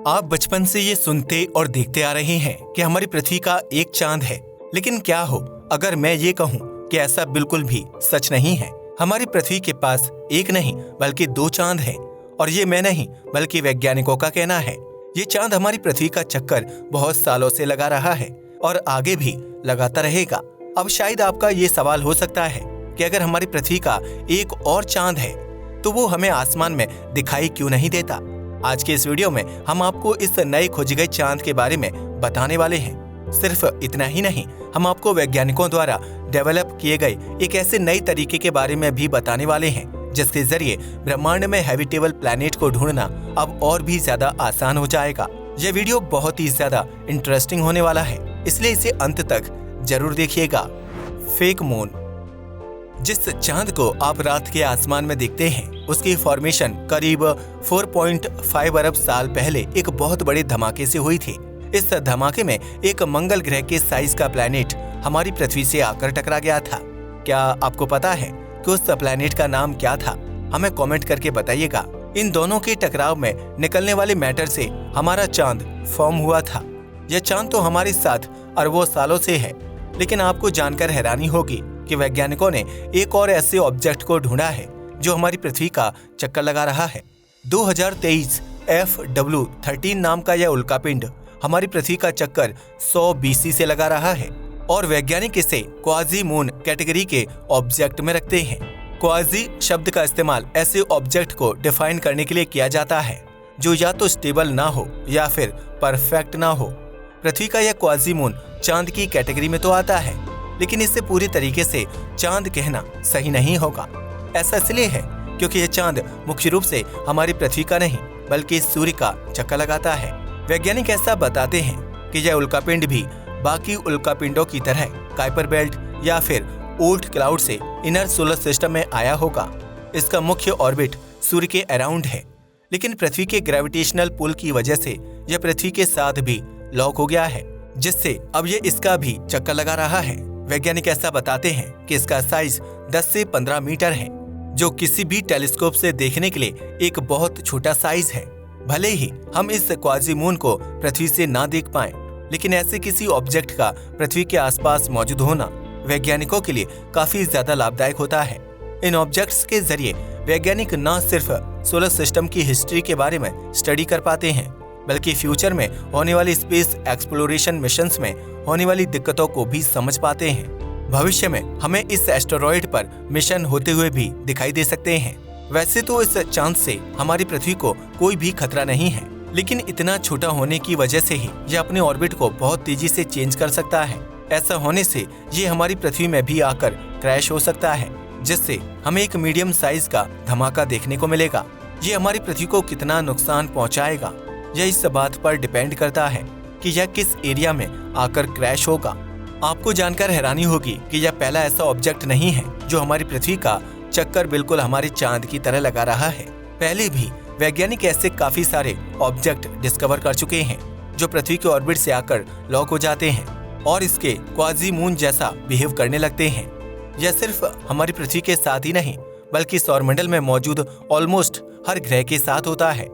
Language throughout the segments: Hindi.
आप बचपन से ये सुनते और देखते आ रहे हैं कि हमारी पृथ्वी का एक चांद है, लेकिन क्या हो अगर मैं ये कहूँ कि ऐसा बिल्कुल भी सच नहीं है। हमारी पृथ्वी के पास एक नहीं बल्कि 2 चांद हैं, और ये मैं नहीं बल्कि वैज्ञानिकों का कहना है। ये चांद हमारी पृथ्वी का चक्कर बहुत सालों से लगा रहा है और आगे भी लगाता रहेगा। अब शायद आपका ये सवाल हो सकता है कि अगर हमारी पृथ्वी का एक और चांद है तो वो हमें आसमान में दिखाई क्यों नहीं देता। आज के इस वीडियो में हम आपको इस नए खोजे गए चांद के बारे में बताने वाले हैं। सिर्फ इतना ही नहीं, हम आपको वैज्ञानिकों द्वारा डेवलप किए गए एक ऐसे नए तरीके के बारे में भी बताने वाले हैं जिसके जरिए ब्रह्मांड में हैबिटेबल प्लैनेट को ढूंढना अब और भी ज्यादा आसान हो जाएगा। यह वीडियो बहुत ही ज्यादा इंटरेस्टिंग होने वाला है, इसलिए इसे अंत तक जरूर देखिएगा। Fake moon. जिस चांद को आप रात के आसमान में देखते हैं, उसकी फॉर्मेशन करीब 4.5 अरब साल पहले एक बहुत बड़े धमाके से हुई थी। इस धमाके में एक मंगल ग्रह के साइज का प्लैनेट हमारी पृथ्वी से आकर टकरा गया था। क्या आपको पता है कि उस प्लैनेट का नाम क्या था? हमें कमेंट करके बताइएगा। इन दोनों के टकराव में निकलने वाले मैटर से हमारा चांद फॉर्म हुआ था। यह चांद तो हमारे साथ अरबों सालों से है, लेकिन आपको जानकर हैरानी होगी कि वैज्ञानिकों ने एक और ऐसे ऑब्जेक्ट को ढूंढा है जो हमारी पृथ्वी का चक्कर लगा रहा है। 2023 FW13 नाम का यह उल्कापिंड हमारी पृथ्वी का चक्कर 100 BC से लगा रहा है और वैज्ञानिक इसे क्वाजी मून कैटेगरी के ऑब्जेक्ट में रखते हैं। क्वाजी शब्द का इस्तेमाल ऐसे ऑब्जेक्ट को डिफाइन करने के लिए किया जाता है जो या तो स्टेबल ना हो या फिर परफेक्ट ना हो। पृथ्वी का यह क्वाजी मून चांद की कैटेगरी में तो आता है, लेकिन इसे पूरी तरीके से चांद कहना सही नहीं होगा। ऐसा इसलिए है क्योंकि यह चांद मुख्य रूप से हमारी पृथ्वी का नहीं बल्कि सूर्य का चक्कर लगाता है। वैज्ञानिक ऐसा बताते हैं कि यह उल्कापिंड भी बाकी उल्कापिंडों की तरह काइपर बेल्ट या फिर ओल्ट क्लाउड से इनर सोलर सिस्टम में आया होगा। इसका मुख्य ऑर्बिट सूर्य के अराउंड है, लेकिन पृथ्वी के ग्रेविटेशनल पुल की वजह से यह पृथ्वी के साथ भी लॉक हो गया है, जिससे अब ये इसका भी चक्कर लगा रहा है। वैज्ञानिक ऐसा बताते हैं कि इसका साइज 10 से 15 मीटर है, जो किसी भी टेलीस्कोप से देखने के लिए एक बहुत छोटा साइज है। भले ही हम इस क्वाजी मून को पृथ्वी से ना देख पाएं, लेकिन ऐसे किसी ऑब्जेक्ट का पृथ्वी के आसपास मौजूद होना वैज्ञानिकों के लिए काफी ज्यादा लाभदायक होता है। इन ऑब्जेक्ट्स के जरिए वैज्ञानिक न सिर्फ सोलर सिस्टम की हिस्ट्री के बारे में स्टडी कर पाते हैं, बल्कि फ्यूचर में होने वाली स्पेस एक्सप्लोरेशन मिशंस में होने वाली दिक्कतों को भी समझ पाते हैं। भविष्य में हमें इस एस्टेरॉयड पर मिशन होते हुए भी दिखाई दे सकते हैं। वैसे तो इस चांद से हमारी पृथ्वी को कोई भी खतरा नहीं है, लेकिन इतना छोटा होने की वजह से ही यह अपने ऑर्बिट को बहुत तेजी से चेंज कर सकता है। ऐसा होने से ये हमारी पृथ्वी में भी आकर क्रैश हो सकता है, जिससे हमें एक मीडियम साइज का धमाका देखने को मिलेगा। ये हमारी पृथ्वी को कितना नुकसान पहुंचाएगा, यह इस बात पर डिपेंड करता है कि यह किस एरिया में आकर क्रैश होगा। आपको जानकर हैरानी होगी कि यह पहला ऐसा ऑब्जेक्ट नहीं है जो हमारी पृथ्वी का चक्कर बिल्कुल हमारे चांद की तरह लगा रहा है। पहले भी वैज्ञानिक ऐसे काफी सारे ऑब्जेक्ट डिस्कवर कर चुके हैं जो पृथ्वी के ऑर्बिट से आकर लॉक हो जाते हैं और इसके क्वाजी मून जैसा बिहेव करने लगते हैं। यह सिर्फ हमारी पृथ्वी के साथ ही नहीं बल्कि सौरमंडल में मौजूद ऑलमोस्ट हर ग्रह के साथ होता है।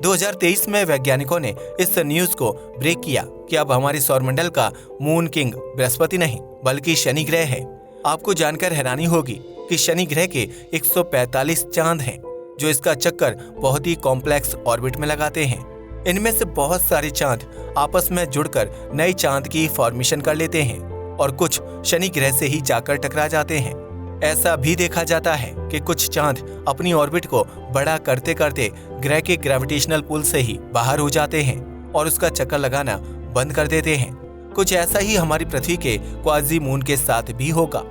2023 में वैज्ञानिकों ने इस न्यूज को ब्रेक किया कि अब हमारे सौरमंडल का मून किंग बृहस्पति नहीं बल्कि शनि ग्रह है। आपको जानकर हैरानी होगी कि शनि ग्रह के 145 चांद हैं जो इसका चक्कर बहुत ही कॉम्प्लेक्स ऑर्बिट में लगाते हैं। इनमें से बहुत सारे चांद आपस में जुड़कर नए चांद की फॉर्मेशन कर लेते हैं और कुछ शनि ग्रह से ही जाकर टकरा जाते हैं। ऐसा भी देखा जाता है कि कुछ चांद अपनी ऑर्बिट को बड़ा करते करते ग्रह के ग्रेविटेशनल पुल से ही बाहर हो जाते हैं और उसका चक्कर लगाना बंद कर देते हैं। कुछ ऐसा ही हमारी पृथ्वी के क्वाजी मून के साथ भी होगा।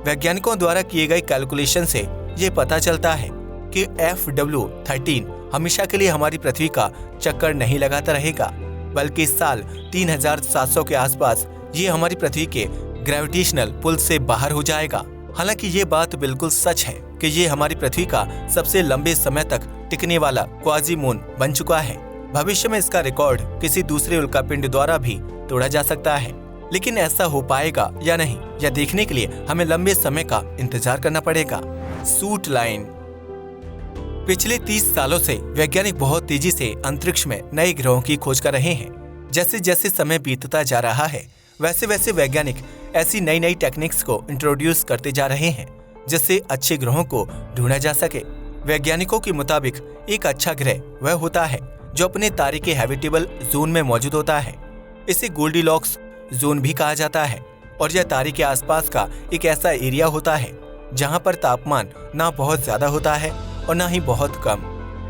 वैज्ञानिकों द्वारा किए गए कैलकुलेशन से ये पता चलता है कि FW13 हमेशा के लिए हमारी पृथ्वी का चक्कर नहीं लगाता रहेगा, बल्कि साल 3700 के आसपास ये हमारी पृथ्वी के ग्रेविटेशनल पुल से बाहर हो जाएगा। हालांकि ये बात बिल्कुल सच है कि ये हमारी पृथ्वी का सबसे लंबे समय तक टिकने वाला क्वाजी मून बन चुका है। भविष्य में इसका रिकॉर्ड किसी दूसरे उल्कापिंड द्वारा भी तोड़ा जा सकता है, लेकिन ऐसा हो पाएगा या नहीं यह देखने के लिए हमें लंबे समय का इंतजार करना पड़ेगा। Suit line. पिछले 30 सालों से वैज्ञानिक बहुत तेजी से अंतरिक्ष में नए ग्रहों की खोज कर रहे हैं। जैसे जैसे समय बीतता जा रहा है वैसे वैसे वैज्ञानिक ऐसी नई नई टेक्निक्स को इंट्रोड्यूस करते जा रहे हैं जिससे अच्छे ग्रहों को ढूंढा जा सके। वैज्ञानिकों के मुताबिक एक अच्छा ग्रह वह होता है जो अपने तारे के हैबिटेबल जोन में मौजूद होता है। इसे गोल्डीलॉक्स जोन भी कहा जाता है और यह तारे के आसपास का एक ऐसा एरिया होता है जहां पर तापमान ना बहुत ज्यादा होता है और ना ही बहुत कम।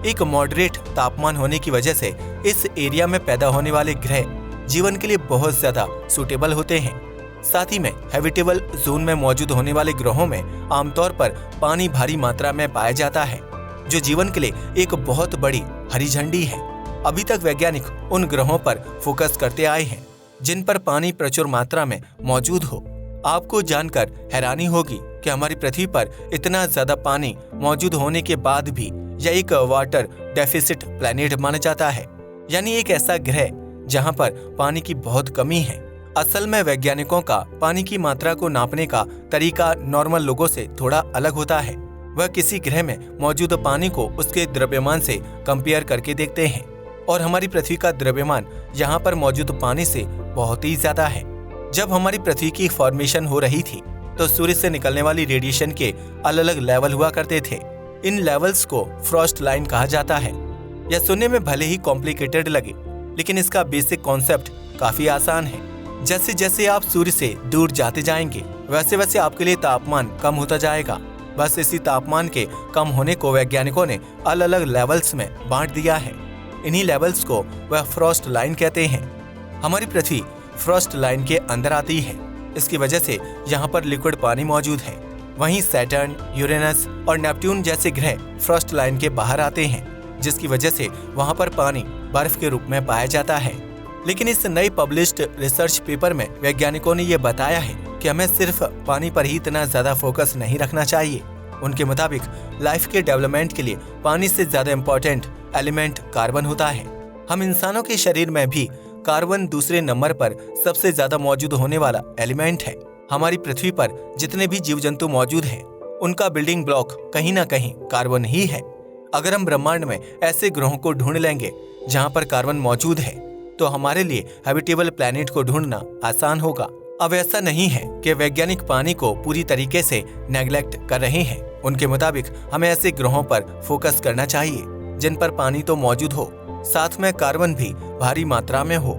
एक मॉडरेट तापमान होने की वजह से इस एरिया में पैदा होने वाले ग्रह जीवन के लिए बहुत ज्यादा सूटेबल होते हैं। साथ ही में हैबिटेबल जोन में मौजूद होने वाले ग्रहों में आमतौर पर पानी भारी मात्रा में पाया जाता है जो जीवन के लिए एक बहुत बड़ी हरी झंडी है। अभी तक वैज्ञानिक उन ग्रहों पर फोकस करते आए हैं जिन पर पानी प्रचुर मात्रा में मौजूद हो। आपको जानकर हैरानी होगी कि हमारी पृथ्वी पर इतना ज्यादा पानी मौजूद होने के बाद भी यह एक वाटर डेफिसिट प्लैनेट माना जाता है, यानी एक ऐसा ग्रह जहां पर पानी की बहुत कमी है। असल में वैज्ञानिकों का पानी की मात्रा को नापने का तरीका नॉर्मल लोगों से थोड़ा अलग होता है। वह किसी ग्रह में मौजूद पानी को उसके द्रव्यमान से कंपेयर करके देखते हैं और हमारी पृथ्वी का द्रव्यमान यहाँ पर मौजूद पानी से बहुत ही ज्यादा है। जब हमारी पृथ्वी की फॉर्मेशन हो रही थी तो सूर्य से निकलने वाली रेडिएशन के अलग अलग लेवल हुआ करते थे। इन लेवल्स को फ्रॉस्ट लाइन कहा जाता है। यह सुनने में भले ही कॉम्प्लिकेटेड लगे लेकिन इसका बेसिक कॉन्सेप्ट काफी आसान है। जैसे जैसे आप सूर्य से दूर जाते जाएंगे वैसे वैसे आपके लिए तापमान कम होता जाएगा। बस इसी तापमान के कम होने को वैज्ञानिकों ने अलग अलग लेवल्स में बांट दिया है। इन्हीं लेवल्स को वह फ्रॉस्ट लाइन कहते हैं। हमारी पृथ्वी फ्रॉस्ट लाइन के अंदर आती है। इसकी वजह से यहाँ पर लिक्विड पानी मौजूद है। वहीं सैटर्न, यूरेनस और नेपट्यून जैसे ग्रह फ्रॉस्ट लाइन के बाहर आते हैं जिसकी वजह से वहाँ पर पानी बर्फ के रूप में पाया जाता है। लेकिन इस नई पब्लिश्ड रिसर्च पेपर में वैज्ञानिकों ने यह बताया है कि हमें सिर्फ पानी पर ही इतना ज्यादा फोकस नहीं रखना चाहिए। उनके मुताबिक लाइफ के डेवलपमेंट के लिए पानी से ज्यादा इम्पोर्टेंट एलिमेंट कार्बन होता है। हम इंसानों के शरीर में भी कार्बन दूसरे नंबर पर सबसे ज्यादा मौजूद होने वाला एलिमेंट है। हमारी पृथ्वी पर जितने भी जीव जंतु मौजूद हैं, उनका बिल्डिंग ब्लॉक कहीं ना कहीं कार्बन ही है। अगर हम ब्रह्मांड में ऐसे ग्रहों को ढूंढ लेंगे जहां पर कार्बन मौजूद है तो हमारे लिए हैबिटेबल प्लैनेट को ढूंढना आसान होगा। अब ऐसा नहीं है कि वैज्ञानिक पानी को पूरी तरीके से नेग्लेक्ट कर रहे हैं। उनके मुताबिक हमें ऐसे ग्रहों पर फोकस करना चाहिए जिन पर पानी तो मौजूद हो, साथ में कार्बन भी भारी मात्रा में हो।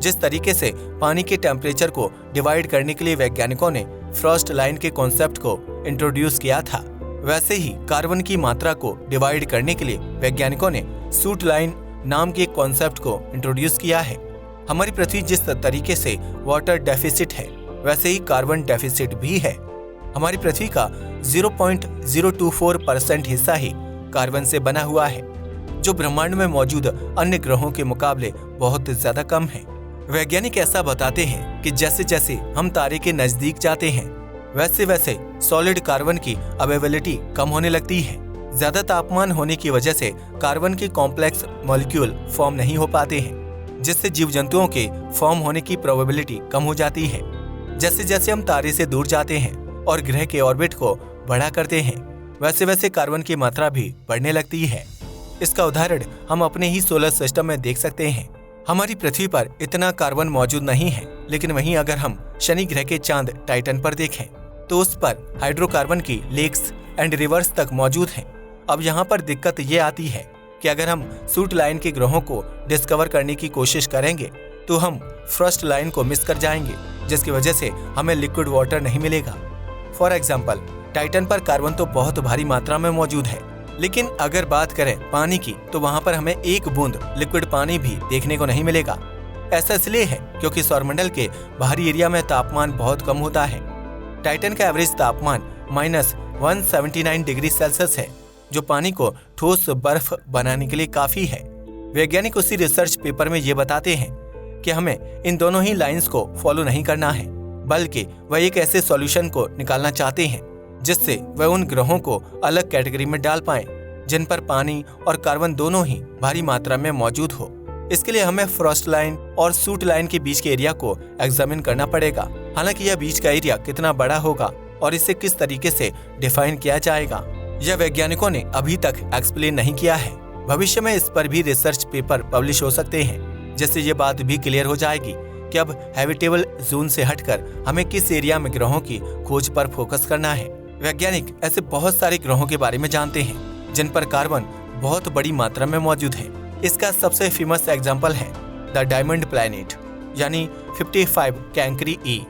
जिस तरीके से पानी के टेम्परेचर को डिवाइड करने के लिए वैज्ञानिकों ने फ्रॉस्ट लाइन के कॉन्सेप्ट को इंट्रोड्यूस किया था, वैसे ही कार्बन की मात्रा को डिवाइड करने के लिए वैज्ञानिकों ने सूट लाइन नाम के कॉन्सेप्ट को इंट्रोड्यूस किया है। हमारी पृथ्वी जिस तरीके से वाटर डेफिसिट है वैसे ही कार्बन डेफिसिट भी है। हमारी पृथ्वी का 0.024% हिस्सा ही कार्बन से बना हुआ है जो ब्रह्मांड में मौजूद अन्य ग्रहों के मुकाबले बहुत ज्यादा कम है। वैज्ञानिक ऐसा बताते हैं कि जैसे जैसे हम तारे के नजदीक जाते हैं वैसे वैसे सॉलिड कार्बन की अवेलेबिलिटी कम होने लगती है। ज्यादा तापमान होने की वजह से कार्बन के कॉम्प्लेक्स मॉलिक्यूल फॉर्म नहीं हो पाते हैं जिससे जीव जंतुओं के फॉर्म होने की प्रोबेबिलिटी कम हो जाती है। जैसे जैसे हम तारे से दूर जाते हैं और ग्रह के ऑर्बिट को बड़ा करते हैं वैसे वैसे कार्बन की मात्रा भी बढ़ने लगती है। इसका उदाहरण हम अपने ही सोलर सिस्टम में देख सकते हैं। हमारी पृथ्वी पर इतना कार्बन मौजूद नहीं है, लेकिन वहीं अगर हम शनि ग्रह के चांद टाइटन पर देखें तो उस पर हाइड्रोकार्बन की लेक्स एंड रिवर्स तक मौजूद हैं। अब यहाँ पर दिक्कत ये आती है कि अगर हम सूट लाइन के ग्रहों को डिस्कवर करने की कोशिश करेंगे तो हम फ्रॉस्ट लाइन को मिस कर जाएंगे जिसकी वजह से हमें लिक्विड वाटर नहीं मिलेगा। फॉर एग्जाम्पल, टाइटन पर कार्बन तो बहुत भारी मात्रा में मौजूद है, लेकिन अगर बात करें पानी की तो वहाँ पर हमें एक बूंद लिक्विड पानी भी देखने को नहीं मिलेगा। ऐसा इसलिए है क्योंकि सौरमंडल के बाहरी एरिया में तापमान बहुत कम होता है। टाइटन का एवरेज तापमान -179 डिग्री सेल्सियस है जो पानी को ठोस बर्फ बनाने के लिए काफी है। वैज्ञानिक उसी रिसर्च पेपर में ये बताते हैं कि हमें इन दोनों ही लाइंस को फॉलो नहीं करना है, बल्कि वह एक ऐसे सॉल्यूशन को निकालना चाहते हैं जिससे वह उन ग्रहों को अलग कैटेगरी में डाल पाएं जिन पर पानी और कार्बन दोनों ही भारी मात्रा में मौजूद हो। इसके लिए हमें फ्रॉस्ट लाइन और सूट लाइन के बीच के एरिया को एग्जामिन करना पड़ेगा। हालांकि यह बीच का एरिया कितना बड़ा होगा और इसे किस तरीके से डिफाइन किया जाएगा यह वैज्ञानिकों ने अभी तक एक्सप्लेन नहीं किया है। भविष्य में इस पर भी रिसर्च पेपर पब्लिश हो सकते हैं, जिससे ये बात भी क्लियर हो जाएगी कि अब हैबिटेबल जोन से हटकर हमें किस एरिया में ग्रहों की खोज पर फोकस करना है। वैज्ञानिक ऐसे बहुत सारे ग्रहों के बारे में जानते हैं जिन पर कार्बन बहुत बड़ी मात्रा में मौजूद है। इसका सबसे फेमस एग्जाम्पल है द डायमंड प्लैनेट यानी 55 कैंकरी ई।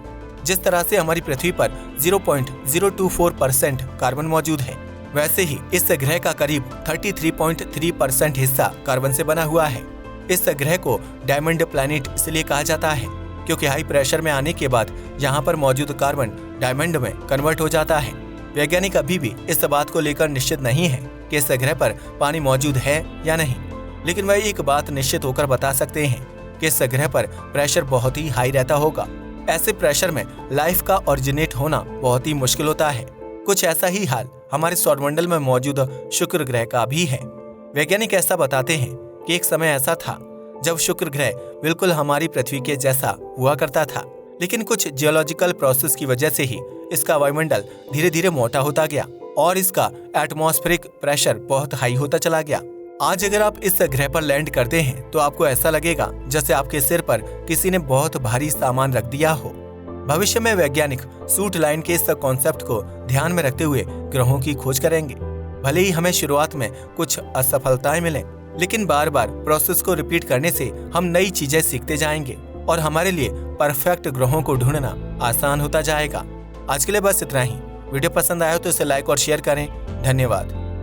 जिस तरह से हमारी पृथ्वी पर 0.024% कार्बन मौजूद है, वैसे ही इस ग्रह का करीब 33.3% हिस्सा कार्बन से बना हुआ है। इस ग्रह को डायमंड प्लैनेट इसलिए कहा जाता है क्योंकि हाई प्रेशर में आने के बाद यहाँ पर मौजूद कार्बन डायमंड में कन्वर्ट हो जाता है। वैज्ञानिक अभी भी इस बात को लेकर निश्चित नहीं है कि इस ग्रह पर पानी मौजूद है या नहीं, लेकिन वह एक बात निश्चित होकर बता सकते हैं कि इस ग्रह पर प्रेशर बहुत ही हाई रहता होगा। ऐसे प्रेशर में लाइफ का ओरिजिनेट होना बहुत ही मुश्किल होता है। कुछ ऐसा ही हाल हमारे सौरमंडल में मौजूद शुक्र ग्रह का भी है। वैज्ञानिक ऐसा बताते हैं कि एक समय ऐसा था जब शुक्र ग्रह बिल्कुल हमारी पृथ्वी के जैसा हुआ करता था, लेकिन कुछ जियोलॉजिकल प्रोसेस की वजह से ही इसका वायुमंडल धीरे धीरे मोटा होता गया और इसका एटमॉस्फेरिक प्रेशर बहुत हाई होता चला गया। आज अगर आप इस ग्रह पर लैंड करते हैं तो आपको ऐसा लगेगा जैसे आपके सिर पर किसी ने बहुत भारी सामान रख दिया हो। भविष्य में वैज्ञानिक सूट लाइन के इस कॉन्सेप्ट को ध्यान में रखते हुए ग्रहों की खोज करेंगे। भले ही हमें शुरुआत में कुछ असफलताएं मिलें, लेकिन बार बार प्रोसेस को रिपीट करने से हम नई चीजें सीखते जाएंगे और हमारे लिए परफेक्ट ग्रहों को ढूंढना आसान होता जाएगा। आज के लिए बस इतना ही। वीडियो पसंद आया तो इसे लाइक और शेयर करें। धन्यवाद।